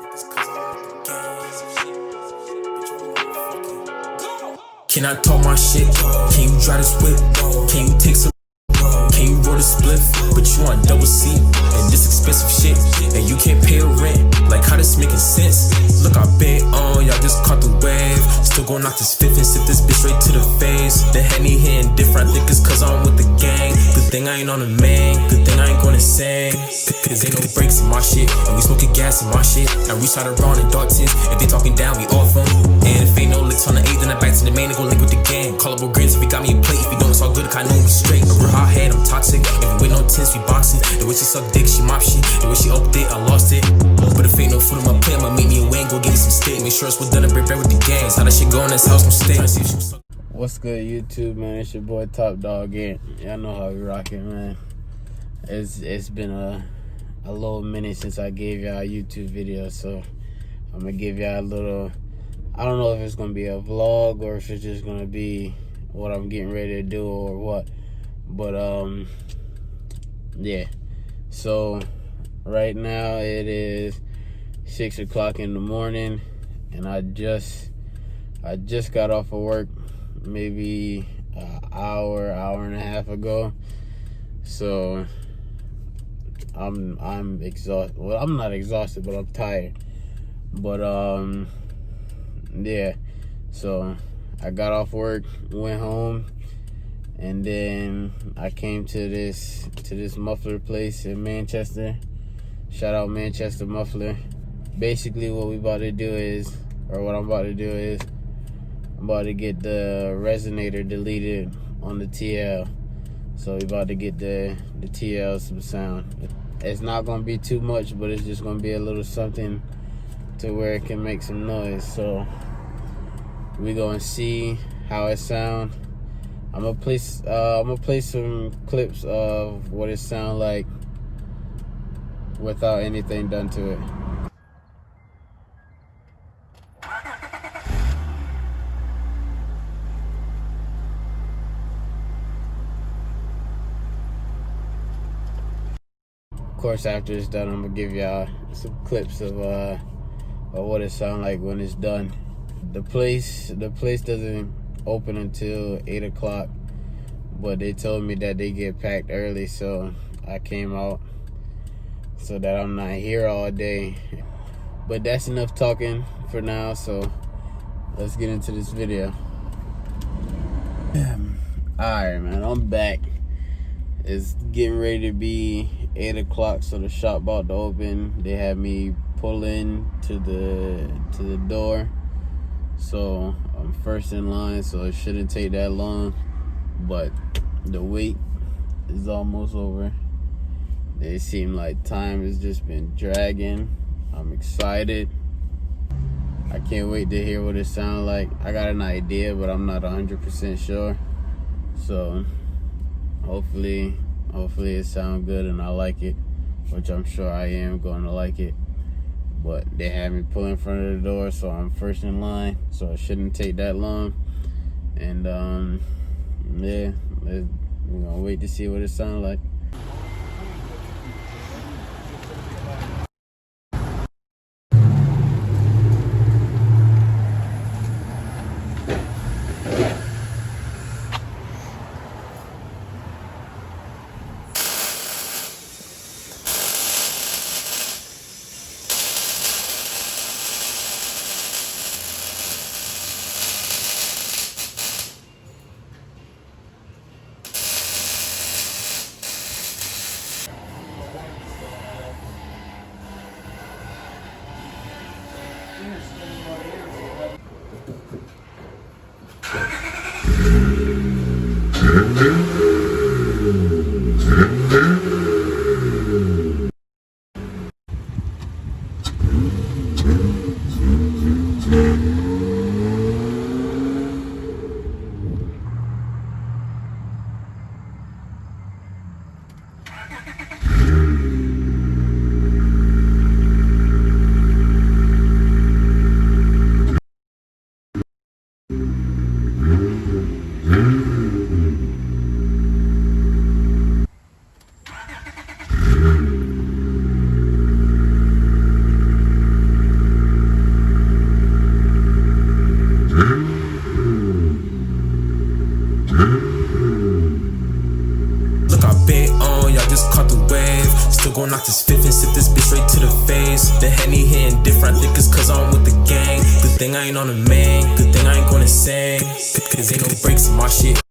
Can I talk my shit? Can you drive this whip? Can you take some? Can you roll the spliff? But you want double C and this expensive shit, and you can't pay a rent. Like how this making sense? Look, I been on, y'all just caught the wave. Still gon' knock this fifth and sit this bitch right to the face. The Henny hitting different, I think it's cause I'm with the gang. Good thing I ain't on the main, good thing I ain't gonna sing. Cause ain't no breaks in my shit, and we smoking gas in my shit. And we shot around in dark tints, if they talking down, we off them. And if ain't no licks on the 8th, then I back to the main and go link with the gang. Callable grins if you got me a plate, if you don't, it's all good, cause I know we straight. A real hot head, I'm toxic, if we win no tins, we boxing. The way she suck dick, she mop shit. The way she upped it, I lost it. But if ain't no food in my plate, I'ma meet me a wing, go get me some steak. Make sure it's well done and break bread with the gang. How that shit go in this house, gon' stay. What's good, YouTube, man? It's your boy Top Dog again. Y'all know how we rockin', man. It's been a little minute since I gave y'all a YouTube video, so I'm gonna give y'all a little. I don't know if it's gonna be a vlog or if it's just gonna be what I'm getting ready to do or what. But yeah. So right now it is 6 o'clock in the morning, and I just got off of work maybe an hour and a half ago. So I'm exhausted. Well, I'm not exhausted, but I'm tired. But yeah. So I got off work, went home, and then I came to this muffler place in Manchester. Shout out Manchester Muffler. Basically what I'm about to do is I'm about to get the Resonator deleted on the TL. So we about to get the TL some sound. It's not gonna be too much, but it's just gonna be a little something to where it can make some noise. So we gonna see how it sound. I'm gonna play some clips of what it sound like without anything done to it. Of course, after it's done, I'm gonna give y'all some clips of what it sound like when it's done. The place doesn't open until 8 o'clock, but they told me that they get packed early, so I came out so that I'm not here all day. But that's enough talking for now, so let's get into this video. Alright, man, I'm back. It's getting ready to be 8 o'clock, so the shop about to open. They had me pull in to the door, so I'm first in line, so it shouldn't take that long. But the wait is almost over. It seemed like time has just been dragging. I'm excited. I can't wait to hear what it sounds like. I got an idea, but I'm not 100% sure. So hopefully it sounds good and I like it, which I'm sure I am going to like it. But they had me pull in front of the door, so I'm first in line, so it shouldn't take that long. And yeah, we're gonna wait to see what it sounds like. just caught the wave. Still gon' knock this fifth and sit this bitch straight to the face. The Henny hitting different, I think it's cause I'm with the gang. Good thing I ain't on the main, good thing I ain't going insane. Cause ain't no breaks in my shit.